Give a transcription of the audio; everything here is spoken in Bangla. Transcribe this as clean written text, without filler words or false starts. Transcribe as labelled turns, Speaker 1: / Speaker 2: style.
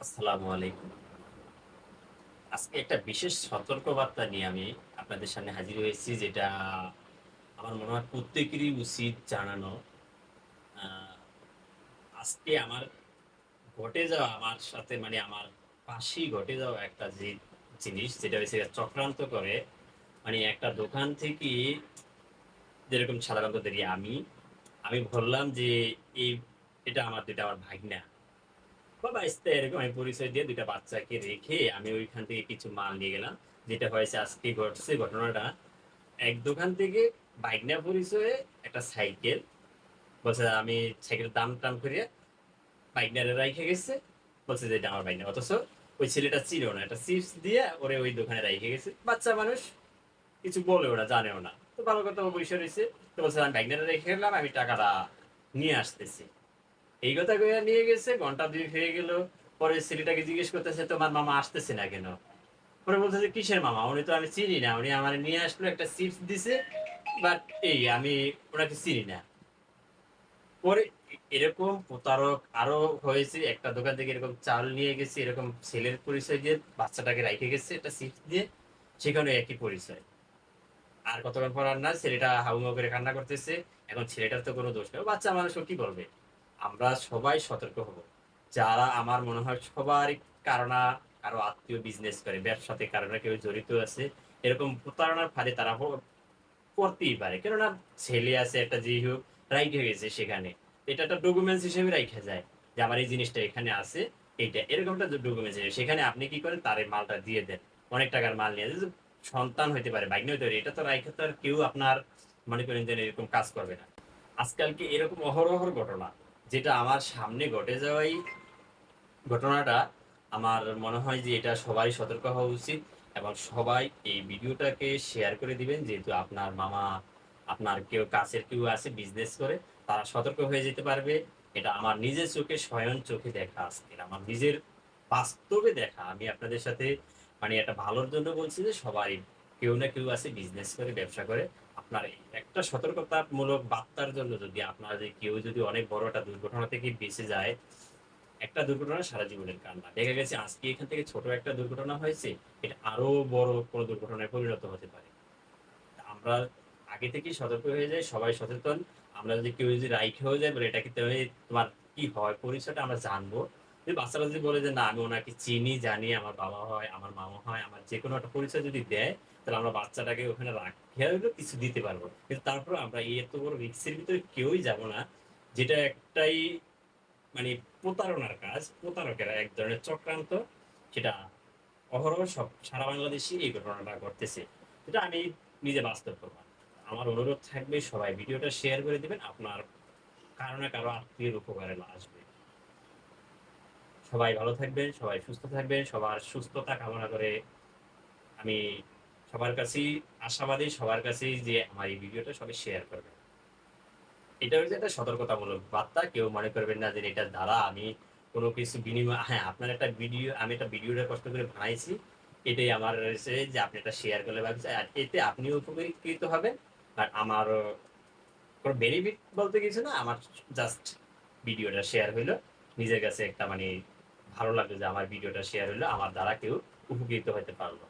Speaker 1: আসসালামু আলাইকুম। আজকে একটা বিশেষ সতর্কবার্তা নিয়ে আমি আপনাদের সামনে হাজির হয়েছি, যেটা আমার মনে হয় প্রত্যেকেরই উচিত জানানো। আহ, আজকে আমার ঘটে যাওয়া, আমার সাথে মানে আমার পাশেই ঘটে যাওয়া একটা যে জিনিস, যেটা হয়েছে চক্রান্ত করে, মানে একটা দোকান থেকে যেরকম সাধারণত দেখি আমি আমি বললাম যে এই এটা আমার ভাগনা বা বাইশটা, এরকম আমি পরিচয় দিয়ে দুইটা বাচ্চাকে রেখে আমি ওইখান থেকে কিছু মাল নিয়ে গেলাম। যেটা হয়েছে আজকে ঘটছে ঘটনাটা, এক দোকান থেকে বাইক নেওয়া পরিচয়ে একটা সাইকেল বলছে, আমি সাইকেলের দাম টাম করিয়া বাইক নিয়ে রাইখে গেছে। বলছে যে এটা আমার বাইক না, অথচ ওই ছেলেটা ছিল না, একটা চিপস দিয়ে ওরে ওই দোকানে রাইখে গেছে। বাচ্চা মানুষ, কিছু বলেও না, জানেও না, তো ভালো কথা ও বসে রয়েছে। তো বলছে আমি বাইক নিয়ে রেখে গেলাম, আমি টাকাটা নিয়ে আসতেছি। এই কথা কইয়া নিয়ে গেছে, ঘন্টা দুই হয়ে গেল। পরে ছেলেটাকে জিজ্ঞেস করতেছে, তোমার মামা আসতেছে না কেন? পরে বলছে যে কিসের মামা, উনি তো আমি চিনি না, উনি আমার নিয়ে আসলো, একটা চিপস দিছে, বাট এই আমি ওনাকে চিনি না। পরে এরকম প্রতারক আরো হয়েছে, একটা দোকান থেকে এরকম চাল নিয়ে গেছে, এরকম ছেলের পরিচয় দিয়ে বাচ্চাটাকে রাইখে গেছে একটা চিপস দিয়ে, সেখানে একই পরিচয়। আর কতক্ষণ পর আর না, ছেলেটা হাউমাউ করে কান্না করতেছে। এখন ছেলেটার তো কোনো দোষ নেই, ও বাচ্চা মানুষ, ও কি করবে? আমরা সবাই সতর্ক হব। যারা, আমার মনে হয় সবারই কারণা, কারো আত্মীয় বিজনেস করে, ব্যবসাতে কারণে কেউ জড়িত আছে, এরকম প্রতারণার ফাঁদে তারা করতেই পারে। কেননা ছেলে আছে একটা, যেই হোক রাইখে গেছে সেখানে, এটা একটা ডকুমেন্টস হিসেবে রাইখা যায় যে আমার এই জিনিসটা এখানে আছে, এইটা এরকমটা ডকুমেন্টস হিসেবে। সেখানে আপনি কি করেন, তার এই মালটা দিয়ে দেন, অনেক টাকার মাল নিয়ে যে সন্তান হইতে পারে, ভাগ্নে হইতে পারে, এটা তো রাইখে তো আর কেউ আপনার মনে করেন যে এরকম কাজ করবে না। আজকালকে এরকম অহরহর ঘটনা, যেটা আমার সামনে ঘটে যাওয়াই ঘটনাটা, আমার মনে হয় যে এটা সবাই সতর্ক হওয়া উচিত। এবং সবাই এই ভিডিওটাকে শেয়ার করে দিবেন, যেহেতু আপনার মামা, আপনার কেউ কাছের কেউ আছে বিজনেস করে, তারা সতর্ক হয়ে যেতে পারবে। এটা আমার নিজের চোখে, স্বয়ং চোখে দেখা আজকে, আমার নিজের বাস্তবে দেখা। আমি আপনাদের সাথে মানে এটা ভালোর জন্য বলছি যে সবাই, কেউ না কেউ আছে বিজনেস করে, ব্যবসা করে। আপনার এই একটা সতর্কতামূলক বার্তার জন্য, যদি আপনার যে কেউ যদি অনেক বড় একটা দুর্ঘটনা থেকে বেঁচে যায়, একটা দুর্ঘটনা সারা জীবনের কান্না। দেখা গেছে আজকে এখান থেকে ছোট একটা দুর্ঘটনা হয়েছে, এটা আরো বড় কোনো দুর্ঘটনায় পরিণত হতে পারে। আমরা আগে থেকেই সতর্ক হয়ে যাই, সবাই সচেতন। আমরা যদি কেউ যদি রাইট হয়ে যায়, বলে এটা কি তুমি, তোমার কি হয় পরিচয়টা আমরা জানবো। যদি বাচ্চারা যদি বলে যে না আমি ওনাকে চিনি, জানি, আমার বাবা হয়, আমার মামা হয়, আমার যে কোনো একটা পরিচয় যদি দেয়, তাহলে আমরা বাচ্চাটাকে ওখানে রাখিয়া হইলেও কিছু দিতে পারবো। কিন্তু তারপর আমরা এই এত বড় রিক্সের ভিতরে কেউই যাব না, যেটা একটাই মানে প্রতারণার কাজ, প্রতারকেরা এক ধরনের চক্রান্ত, সেটা অহরহ সব সারা বাংলাদেশে এই ঘটনাটা ঘটতেছে। এটা আমি নিজে বাস্তব প্রমাণ। আমার অনুরোধ থাকবে, সবাই ভিডিওটা শেয়ার করে দিবেন, আপনার কারো না কারো আত্মীয়ের উপকারে আসবে। সবাই ভালো থাকবেন, সবাই সুস্থ থাকবেন, সবার সুস্থতা কামনা করে আমি সবার কাছেই আশাবাদী, সবার কাছেই যে আমার এই ভিডিওটা সবাই শেয়ার করবেন। এটা হচ্ছে একটা সতর্কতামূলক বার্তা, কেউ মনে করবেন না যে এটার দ্বারা আমি কোনো কিছু বিনিময়, হ্যাঁ আপনার একটা ভিডিও, আমি একটা ভিডিওটা কষ্ট করে বানাইছি, এটাই আমার রয়েছে যে আপনি এটা শেয়ার করলে ভাবছি, আর এতে আপনিও উপকৃত হবেন। আর আমার কোনো বেনিফিট বলতে কিছু না, আমার জাস্ট ভিডিওটা শেয়ার হইলো, নিজের কাছে একটা মানে ভালো লাগলো যে আমার ভিডিওটা শেয়ার হইলো, আমার দ্বারা কেউ উপকৃত হতে পারলো।